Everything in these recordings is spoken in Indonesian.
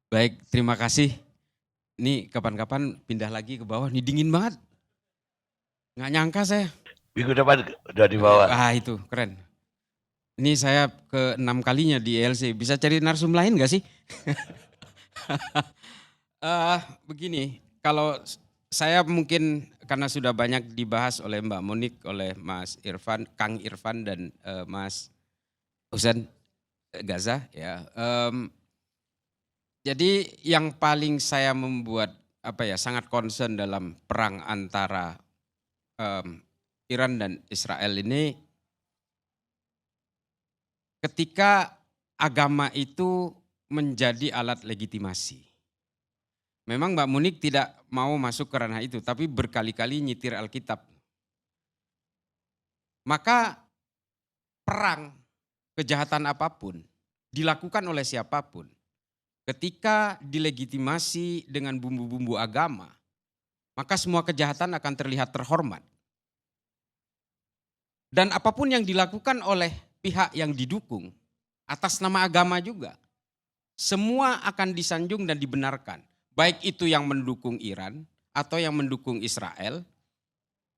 Baik, terima kasih. Ini kapan-kapan pindah lagi ke bawah, nih dingin banget. Nggak nyangka saya. Minggu depan udah di bawah. Itu keren. Ini saya ke-6 kalinya di ELC. Bisa cari narsum lain nggak sih? Begini, kalau saya mungkin karena sudah banyak dibahas oleh Mbak Monik, oleh Mas Irfan, Kang Irfan dan Mas Husen Gaza ya. Jadi yang paling saya membuat sangat concern dalam perang antara Iran dan Israel ini, ketika agama itu menjadi alat legitimasi. Memang Mbak Munik tidak mau masuk ke ranah itu, tapi berkali-kali nyitir Alkitab. Maka perang, kejahatan apapun, dilakukan oleh siapapun, ketika dilegitimasi dengan bumbu-bumbu agama, maka semua kejahatan akan terlihat terhormat. Dan apapun yang dilakukan oleh pihak yang didukung, atas nama agama juga, semua akan disanjung dan dibenarkan. Baik itu yang mendukung Iran atau yang mendukung Israel,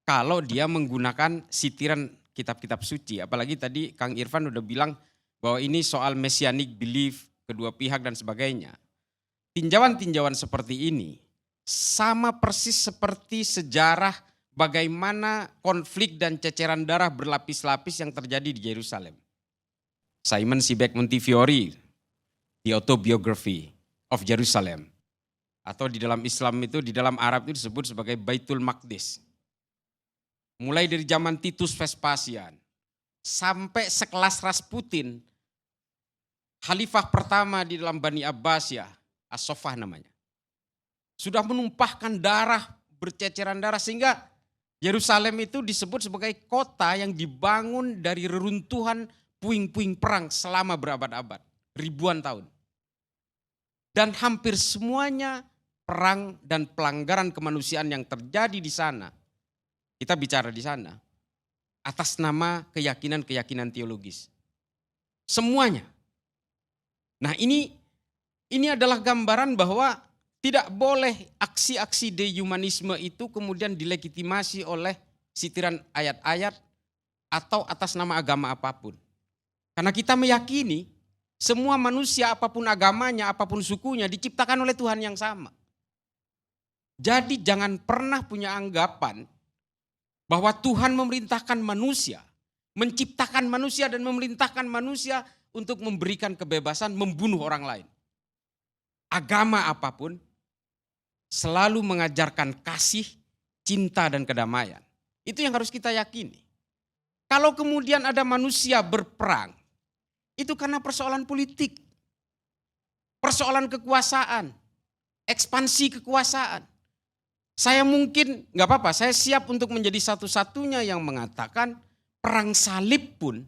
kalau dia menggunakan sitiran kitab-kitab suci. Apalagi tadi Kang Irfan udah bilang bahwa ini soal messianic belief kedua pihak dan sebagainya. Tinjauan-tinjauan seperti ini sama persis seperti sejarah bagaimana konflik dan ceceran darah berlapis-lapis yang terjadi di Yerusalem. Simon Sebag Montefiore, The Autobiography of Jerusalem. Atau di dalam Islam itu, di dalam Arab itu disebut sebagai Baitul Maqdis. Mulai dari zaman Titus Vespasian sampai sekelas Rasputin, khalifah pertama di dalam Bani Abbasiyah, As-Soffah namanya. Sudah menumpahkan darah, berceceran darah, sehingga Yerusalem itu disebut sebagai kota yang dibangun dari reruntuhan puing-puing perang selama berabad-abad, ribuan tahun. Dan hampir semuanya perang dan pelanggaran kemanusiaan yang terjadi di sana, kita bicara di sana, atas nama keyakinan-keyakinan teologis. Semuanya. Nah ini adalah gambaran bahwa tidak boleh aksi-aksi dehumanisme itu kemudian dilegitimasi oleh sitiran ayat-ayat atau atas nama agama apapun. Karena kita meyakini semua manusia apapun agamanya, apapun sukunya diciptakan oleh Tuhan yang sama. Jadi jangan pernah punya anggapan bahwa Tuhan memerintahkan manusia, menciptakan manusia dan memerintahkan manusia untuk memberikan kebebasan membunuh orang lain. Agama apapun selalu mengajarkan kasih, cinta dan kedamaian. Itu yang harus kita yakini. Kalau kemudian ada manusia berperang, itu karena persoalan politik, persoalan kekuasaan, ekspansi kekuasaan. Saya mungkin gak apa-apa, saya siap untuk menjadi satu-satunya yang mengatakan perang salib pun,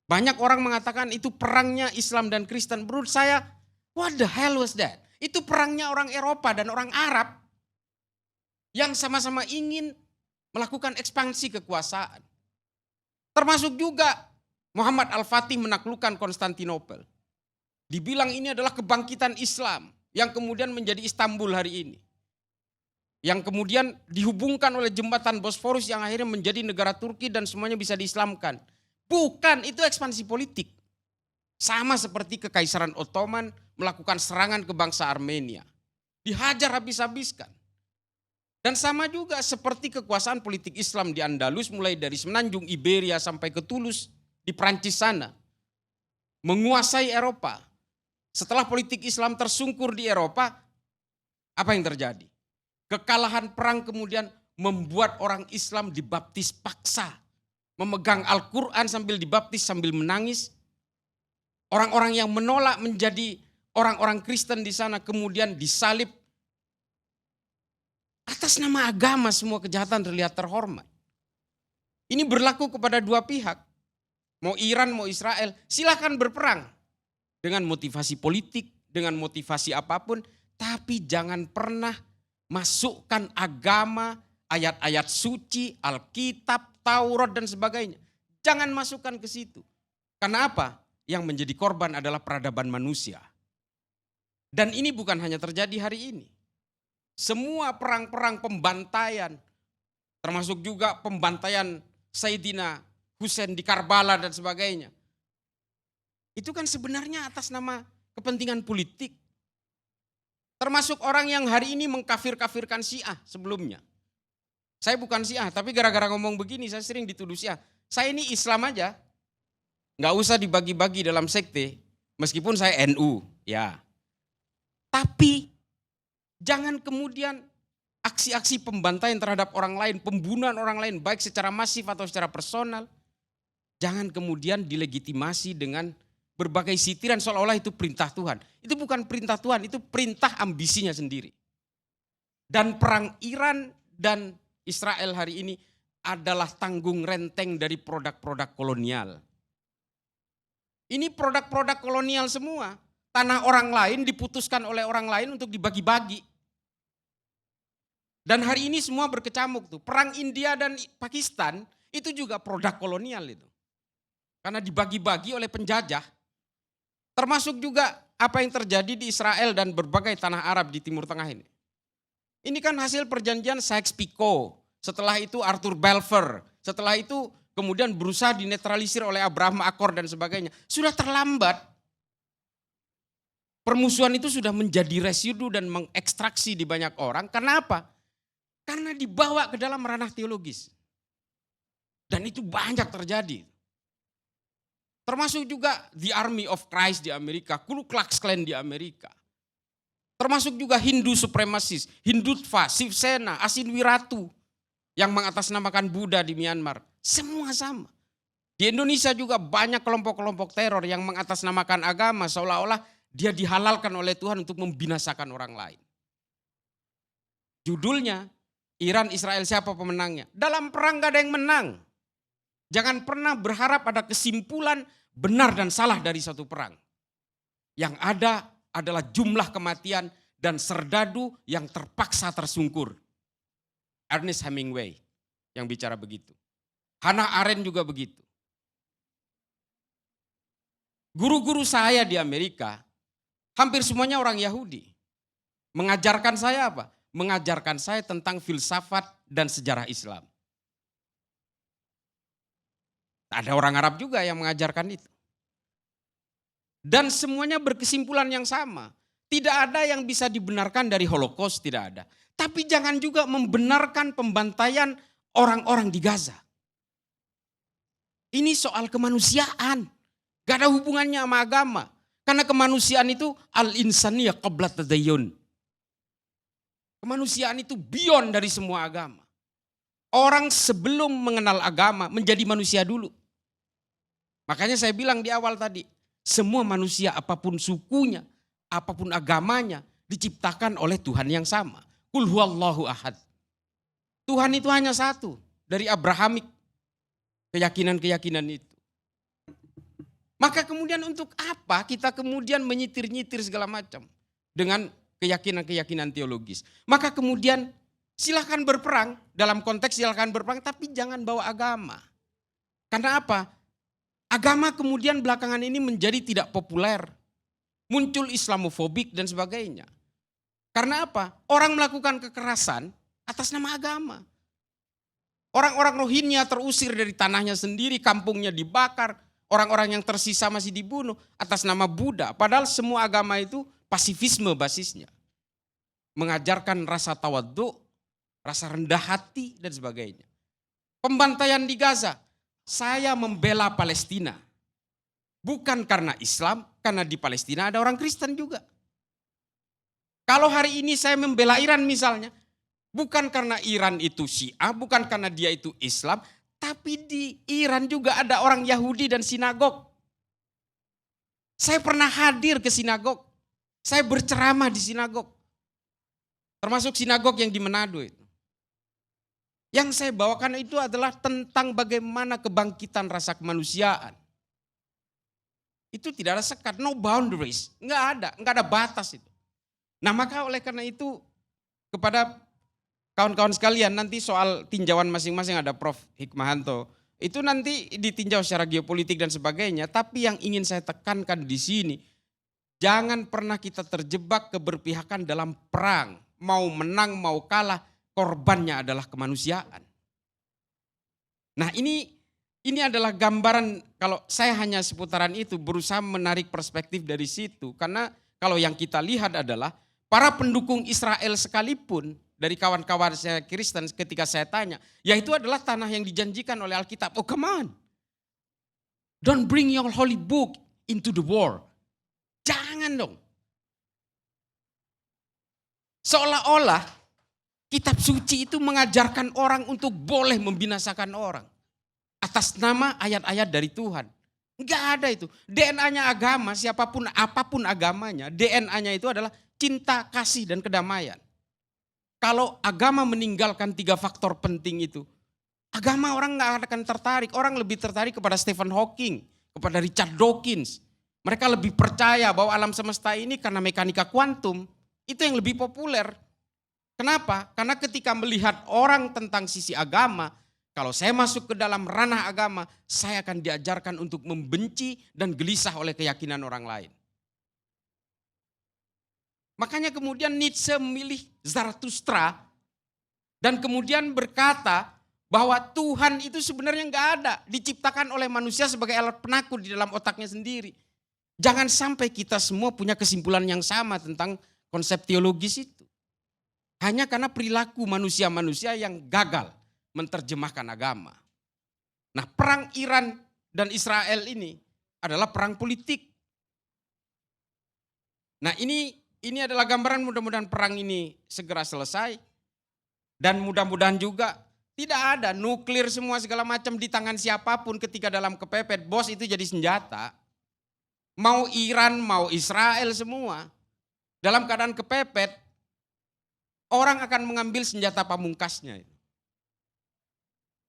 banyak orang mengatakan itu perangnya Islam dan Kristen. Menurut saya, what the hell was that? Itu perangnya orang Eropa dan orang Arab yang sama-sama ingin melakukan ekspansi kekuasaan. Termasuk juga Muhammad Al-Fatih menaklukkan Konstantinopel. Dibilang ini adalah kebangkitan Islam yang kemudian menjadi Istanbul hari ini. Yang kemudian dihubungkan oleh jembatan Bosforus yang akhirnya menjadi negara Turki dan semuanya bisa diislamkan. Bukan, itu ekspansi politik. Sama seperti Kekaisaran Ottoman melakukan serangan ke bangsa Armenia. Dihajar habis-habiskan. Dan sama juga seperti kekuasaan politik Islam di Andalus mulai dari semenanjung Iberia sampai ke Toulouse di Prancis sana. Menguasai Eropa. Setelah politik Islam tersungkur di Eropa, apa yang terjadi? Kekalahan perang kemudian membuat orang Islam dibaptis paksa. Memegang Al-Quran sambil dibaptis sambil menangis. Orang-orang yang menolak menjadi orang-orang Kristen di sana kemudian disalib. Atas nama agama semua kejahatan terlihat terhormat. Ini berlaku kepada dua pihak. Mau Iran mau Israel, silakan berperang. Dengan motivasi politik, dengan motivasi apapun. Tapi jangan pernah masukkan agama, ayat-ayat suci, Alkitab, Taurat dan sebagainya. Jangan masukkan ke situ. Karena apa? Yang menjadi korban adalah peradaban manusia. Dan ini bukan hanya terjadi hari ini. Semua perang-perang pembantaian, termasuk juga pembantaian Sayyidina Husain di Karbala dan sebagainya. Itu kan sebenarnya atas nama kepentingan politik. Termasuk orang yang hari ini mengkafir-kafirkan Syiah sebelumnya. Saya bukan Syiah, tapi gara-gara ngomong begini saya sering dituduh Syiah. Saya ini Islam aja, nggak usah dibagi-bagi dalam sekte, meskipun saya NU, ya. Tapi jangan kemudian aksi-aksi pembantaian terhadap orang lain, pembunuhan orang lain, baik secara masif atau secara personal, jangan kemudian dilegitimasi dengan berbagai sitiran seolah-olah itu perintah Tuhan. Itu bukan perintah Tuhan, itu perintah ambisinya sendiri. Dan perang Iran dan Israel hari ini adalah tanggung renteng dari produk-produk kolonial. Ini produk-produk kolonial semua. Tanah orang lain diputuskan oleh orang lain untuk dibagi-bagi. Dan hari ini semua berkecamuk tuh. Perang India dan Pakistan itu juga produk kolonial itu. Karena dibagi-bagi oleh penjajah. Termasuk juga apa yang terjadi di Israel dan berbagai tanah Arab di Timur Tengah ini. Ini kan hasil perjanjian Sykes-Picot. Setelah itu Arthur Balfour. Setelah itu kemudian berusaha dinetralisir oleh Abraham Accord dan sebagainya. Sudah terlambat. Permusuhan itu sudah menjadi residu dan mengekstraksi di banyak orang. Karena apa? Karena dibawa ke dalam ranah teologis. Dan itu banyak terjadi. Termasuk juga The Army of Christ di Amerika, Ku Klux Klan di Amerika. Termasuk juga Hindu supremasis, Hindutva, Shiv Sena, Asin Wiratu yang mengatasnamakan Buddha di Myanmar. Semua sama. Di Indonesia juga banyak kelompok-kelompok teror yang mengatasnamakan agama seolah-olah dia dihalalkan oleh Tuhan untuk membinasakan orang lain. Judulnya, Iran Israel siapa pemenangnya? Dalam perang gak ada yang menang. Jangan pernah berharap ada kesimpulan benar dan salah dari satu perang. Yang ada adalah jumlah kematian dan serdadu yang terpaksa tersungkur. Ernest Hemingway yang bicara begitu. Hannah Arendt juga begitu. Guru-guru saya di Amerika, hampir semuanya orang Yahudi. Mengajarkan saya apa? Mengajarkan saya tentang filsafat dan sejarah Islam. Ada orang Arab juga yang mengajarkan itu. Dan semuanya berkesimpulan yang sama. Tidak ada yang bisa dibenarkan dari Holocaust, tidak ada. Tapi jangan juga membenarkan pembantaian orang-orang di Gaza. Ini soal kemanusiaan. Gak ada hubungannya sama agama. Karena kemanusiaan itu al-insaniyah qabla tadayyun. Kemanusiaan itu beyond dari semua agama. Orang sebelum mengenal agama menjadi manusia dulu. Makanya saya bilang di awal tadi, semua manusia apapun sukunya, apapun agamanya diciptakan oleh Tuhan yang sama. Qul huwallahu ahad. Tuhan itu hanya satu dari Abrahamik keyakinan-keyakinan itu. Maka kemudian untuk apa kita kemudian menyitir-nyitir segala macam dengan keyakinan-keyakinan teologis. Maka kemudian silakan berperang, dalam konteks silakan berperang tapi jangan bawa agama. Karena apa? Agama kemudian belakangan ini menjadi tidak populer. Muncul Islamofobik dan sebagainya. Karena apa? Orang melakukan kekerasan atas nama agama. Orang-orang Rohingya terusir dari tanahnya sendiri, kampungnya dibakar. Orang-orang yang tersisa masih dibunuh atas nama Buddha. Padahal semua agama itu pasifisme basisnya. Mengajarkan rasa tawadhu, rasa rendah hati dan sebagainya. Pembantaian di Gaza. Saya membela Palestina. Bukan karena Islam, karena di Palestina ada orang Kristen juga. Kalau hari ini saya membela Iran misalnya, bukan karena Iran itu Syiah, bukan karena dia itu Islam, tapi di Iran juga ada orang Yahudi dan sinagog. Saya pernah hadir ke sinagog. Saya berceramah di sinagog. Termasuk sinagog yang di Manado itu. Yang saya bawakan itu adalah tentang bagaimana kebangkitan rasa kemanusiaan. Itu tidak ada sekat, no boundaries. Enggak ada batas itu. Nah maka oleh karena itu kepada kawan-kawan sekalian nanti soal tinjauan masing-masing ada Prof. Hikmahanto. Itu nanti ditinjau secara geopolitik dan sebagainya. Tapi yang ingin saya tekankan di sini, Jangan pernah kita terjebak keberpihakan dalam perang. Mau menang, mau kalah, korbannya adalah kemanusiaan. Nah ini adalah gambaran, kalau saya hanya seputaran itu berusaha menarik perspektif dari situ. Karena kalau yang kita lihat adalah para pendukung Israel sekalipun dari kawan-kawan saya Kristen ketika saya tanya, yaitu adalah tanah yang dijanjikan oleh Alkitab. Oh come on, don't bring your holy book into the war. Jangan dong. Seolah-olah kitab suci itu mengajarkan orang untuk boleh membinasakan orang atas nama ayat-ayat dari Tuhan. Enggak ada itu. DNA-nya agama, siapapun apapun agamanya, DNA-nya itu adalah cinta, kasih, dan kedamaian. Kalau agama meninggalkan 3 faktor penting itu, agama orang nggak akan tertarik. Orang lebih tertarik kepada Stephen Hawking, kepada Richard Dawkins. Mereka lebih percaya bahwa alam semesta ini karena mekanika kuantum, itu yang lebih populer. Kenapa? Karena ketika melihat orang tentang sisi agama, kalau saya masuk ke dalam ranah agama, saya akan diajarkan untuk membenci dan gelisah oleh keyakinan orang lain. Makanya kemudian Nietzsche memilih Zarathustra dan kemudian berkata bahwa Tuhan itu sebenarnya enggak ada, diciptakan oleh manusia sebagai alat penakut di dalam otaknya sendiri. Jangan sampai kita semua punya kesimpulan yang sama tentang konsep teologis itu. Hanya karena perilaku manusia-manusia yang gagal menerjemahkan agama. Nah, perang Iran dan Israel ini adalah perang politik. Nah, ini adalah gambaran, mudah-mudahan perang ini segera selesai. Dan mudah-mudahan juga tidak ada nuklir semua segala macam di tangan siapapun ketika dalam kepepet. Bos itu jadi senjata. Mau Iran, mau Israel semua. Dalam keadaan kepepet, orang akan mengambil senjata pamungkasnya.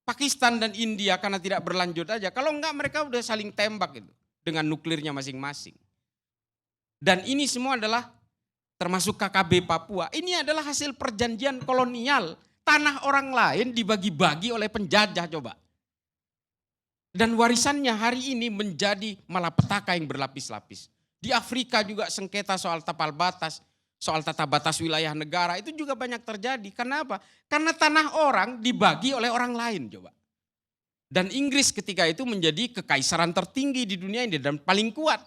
Pakistan dan India karena tidak berlanjut aja. Kalau enggak mereka udah saling tembak itu dengan nuklirnya masing-masing. Dan ini semua adalah termasuk KKB Papua. Ini adalah hasil perjanjian kolonial. Tanah orang lain dibagi-bagi oleh penjajah coba. Dan warisannya hari ini menjadi malapetaka yang berlapis-lapis. Di Afrika juga sengketa soal tapal batas, soal tata batas wilayah negara itu juga banyak terjadi. Kenapa? Karena tanah orang dibagi oleh orang lain coba. Dan Inggris ketika itu menjadi kekaisaran tertinggi di dunia ini dan paling kuat.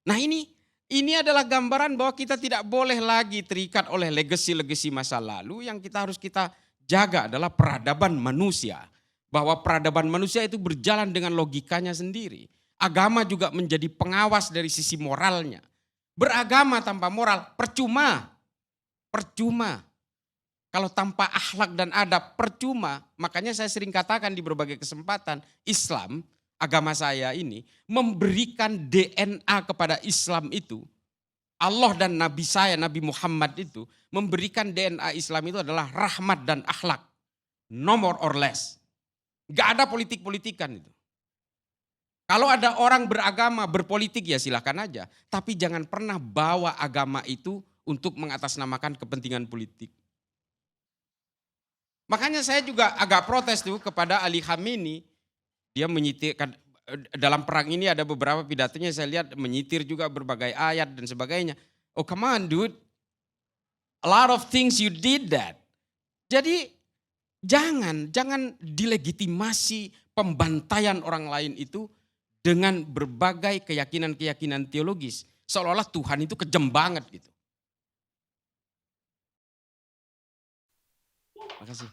Nah ini adalah gambaran bahwa kita tidak boleh lagi terikat oleh legasi-legasi masa lalu. Yang harus kita jaga adalah peradaban manusia. Bahwa peradaban manusia itu berjalan dengan logikanya sendiri. Agama juga menjadi pengawas dari sisi moralnya. Beragama tanpa moral percuma. Percuma. Kalau tanpa akhlak dan adab percuma. Makanya saya sering katakan di berbagai kesempatan, Islam, agama saya ini, memberikan DNA kepada Islam itu. Allah dan Nabi saya, Nabi Muhammad itu, memberikan DNA Islam itu adalah rahmat dan akhlak. No more or less. Gak ada politik-politikan itu. Kalau ada orang beragama, berpolitik ya silakan aja. Tapi jangan pernah bawa agama itu untuk mengatasnamakan kepentingan politik. Makanya saya juga agak protes tuh kepada Ali Khamenei. Dia menyitirkan, dalam perang ini ada beberapa pidatonya saya lihat menyitir juga berbagai ayat dan sebagainya. Oh come on dude, a lot of things you did that. Jadi jangan dilegitimasi pembantaian orang lain itu dengan berbagai keyakinan-keyakinan teologis. Seolah-olah Tuhan itu kejam banget gitu. Terima kasih.